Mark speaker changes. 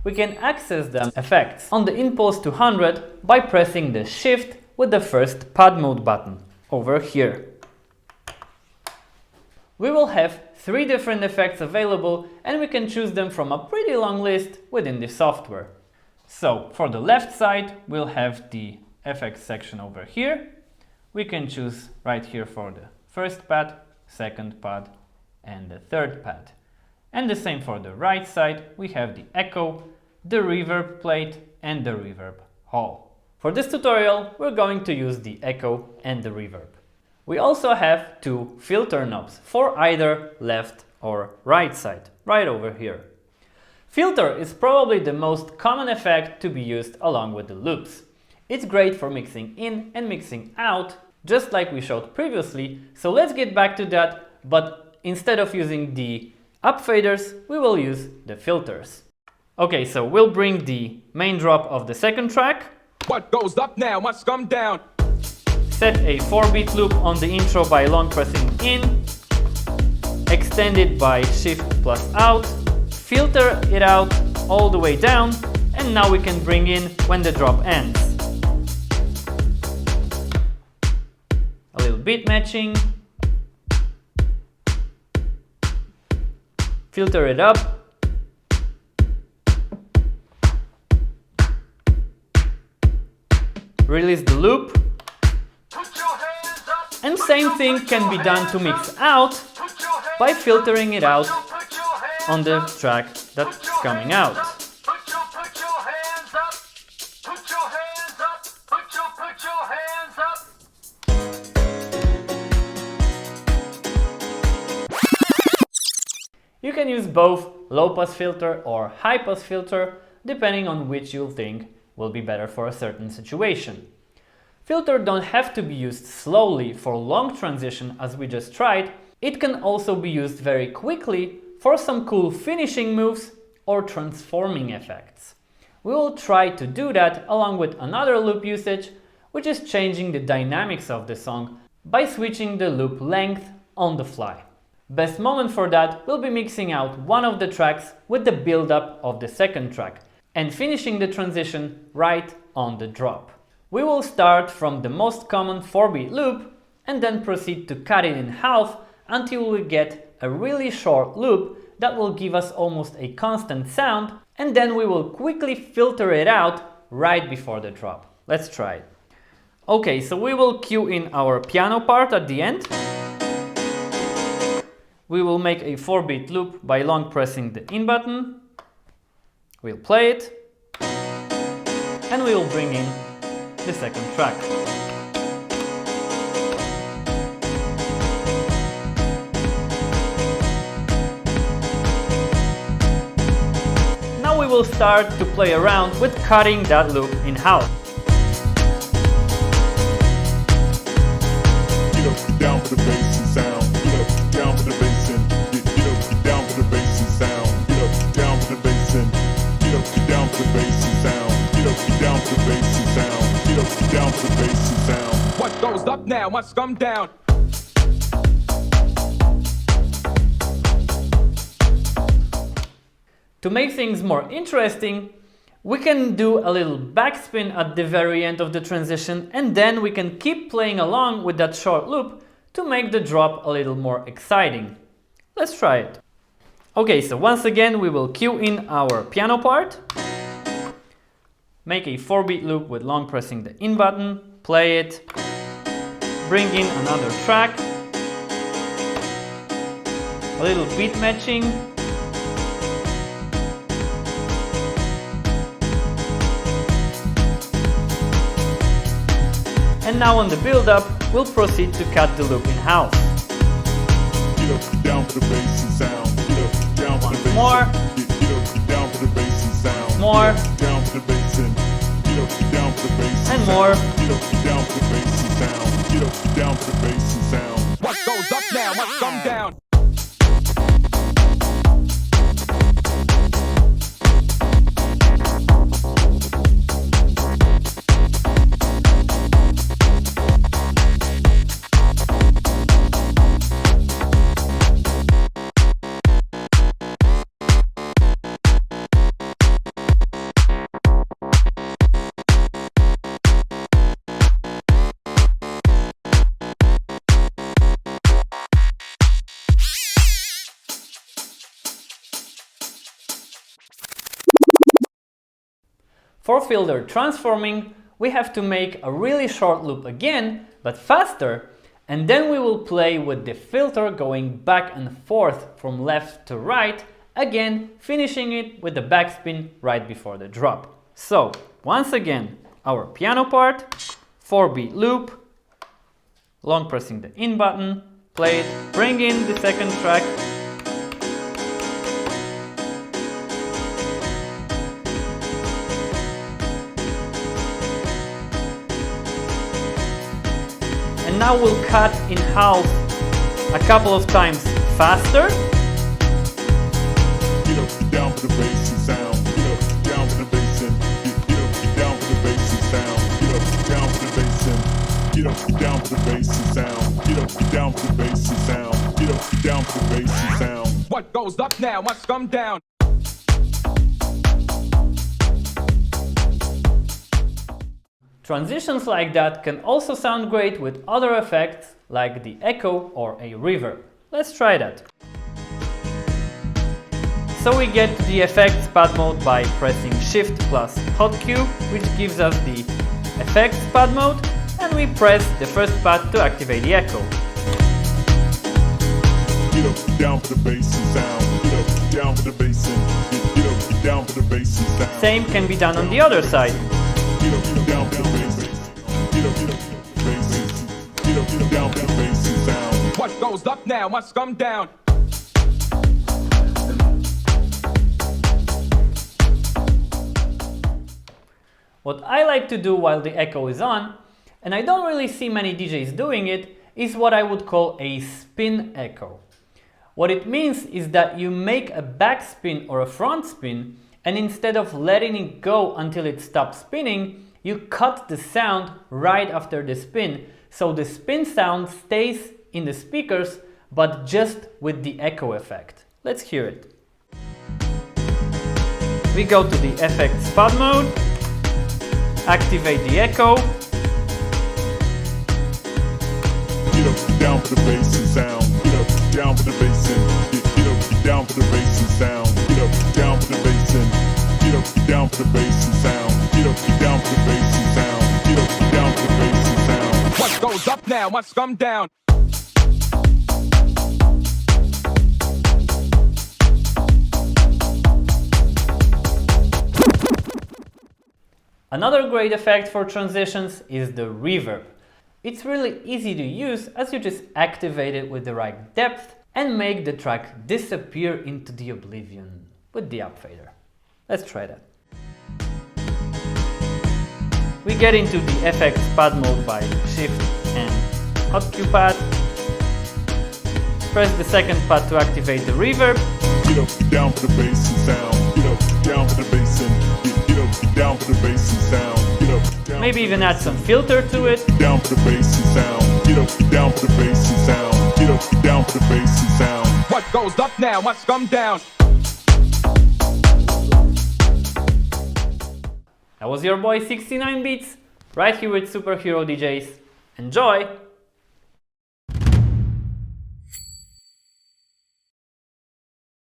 Speaker 1: we can access the effects on the Impulse 200 by pressing the Shift with the first pad mode button over here. We will have 3 different effects available and we can choose them from a pretty long list within the software. So for the left side, we'll have the effects section over here. We can choose right here for the first pad, second pad, and the third pad. And the same for the right side, we have the echo, the reverb plate, and the reverb hall. For this tutorial, we're going to use the echo and the reverb. We also have 2 filter knobs for either left or right side, right over here. Filter is probably the most common effect to be used along with the loops. It's great for mixing in and mixing out, just like we showed previously, so let's get back to that, but instead of using the up faders, we will use the filters. Okay, so we'll bring the main drop of the second track.
Speaker 2: What goes up now must come down.
Speaker 1: Set a 4-beat loop on the intro by long pressing in, extend it by Shift plus out, filter it out all the way down, and now we can bring in when the drop ends. A little beat matching, filter it up, release the loop, and same thing can be done to mix out by filtering it out on the track that's coming out. You can use both low pass filter or high pass filter depending on which you think will be better for a certain situation. Filters don't have to be used slowly for long transition as we just tried. It can also be used very quickly for some cool finishing moves or transforming effects. We will try to do that along with another loop usage, which is changing the dynamics of the song by switching the loop length on the fly. Best moment for that will be mixing out one of the tracks with the build-up of the second track and finishing the transition right on the drop. We will start from the most common 4-beat loop and then proceed to cut it in half until we get a really short loop that will give us almost a constant sound, and then we will quickly filter it out right before the drop. Let's try it. Okay, so we will cue in our piano part at the end. We will make a 4-beat loop by long pressing the in button. We'll play it, and we will bring in the second track. Now we will start to play around with cutting that loop in half.
Speaker 3: Get up, get down for the bass and sound. Get up, get down for the bass and get up, get down for the bass and sound. Get up, get down for the bass and get up, get down for the bass and sound. Get up, get down for the bass and sound. Get up, get down for the bass and sound.
Speaker 2: What goes up now must come down.
Speaker 1: To make things more interesting, we can do a little backspin at the very end of the transition, and then we can keep playing along with that short loop to make the drop a little more exciting. Let's try it. Okay, so once again we will cue in our piano part, make a 4-beat loop with long pressing the in button, play it, bring in another track, a little beat matching, and now on the build-up, we'll proceed to cut the loop in half.
Speaker 3: Get up, get down for the bass and sound. Get up, get down for the bass.
Speaker 1: More.
Speaker 3: Get up, get down for the bass and sound.
Speaker 1: More.
Speaker 3: Get up, get down for the bass and get up, get down for the bass
Speaker 1: And
Speaker 3: sound.
Speaker 1: more.
Speaker 3: Get up, get down for the bass and sound. Get up, get down for the bass and sound.
Speaker 2: What goes up now must come down.
Speaker 1: For filter transforming, we have to make a really short loop again, but faster, and then we will play with the filter going back and forth from left to right, again finishing it with the backspin right before the drop. So, once again, our piano part, 4-beat loop, long pressing the in button, play it, bring in the second track, and now we'll cut in half a couple of times faster.
Speaker 3: Get up, down for the bass and sound. Get up, down for the bass and get down for the bass and sound. Get up, down for the bass and get up, down for the bass and sound. Get up, down for the bass and sound. Get up, down for the bass and sound.
Speaker 2: What goes up now must come down.
Speaker 1: Transitions like that can also sound great with other effects like the echo or a reverb. Let's try that. So we get to the effects pad mode by pressing Shift plus Hotkey, which gives us the effects pad mode, and we press the first pad to activate the echo.
Speaker 3: Get up, down for the bass and sound. Get up, down for the bass and get up, down for the bass and sound.
Speaker 1: Same can be done on the other side.
Speaker 3: Get up, down for the bass. Get up, bass. Get up, down for the bass and sound.
Speaker 2: What goes up now must come down.
Speaker 1: What I like to do while the echo is on, and I don't really see many DJs doing it, is what I would call a spin echo. What it means is that you make a backspin or a front spin, and instead of letting it go until it stops spinning, you cut the sound right after the spin, so the spin sound stays in the speakers, but just with the echo effect. Let's hear it. We go to the effects pad mode, activate the echo.
Speaker 3: Get up, down for the bass and sound. Get up, down for the bass and get up, down for the bass and sound. Get up, down for the bass and get up, down for the bass and sound. Get up, down for the bass and sound. Get up, down for the bass and sound.
Speaker 2: What goes up now must come down.
Speaker 1: Another great effect for transitions is the reverb. It's really easy to use as you just activate it with the right depth and make the track disappear into the oblivion with the up fader. Let's try that. We get into the effects pad mode by Shift and Hotkey pad. Press the second pad to activate the reverb.
Speaker 3: Get up, down for the bass and sound. Get up, down for the bass and get up, down for the bass and sound. Get up, down.
Speaker 1: Maybe even add some filter to it.
Speaker 3: Down for the bass and sound. Get up, down for the bass and sound. Get up, down for the bass and sound.
Speaker 2: What goes up now must come down.
Speaker 1: That was your boy 69 Beats, right here with SuperHeroDJs. Enjoy!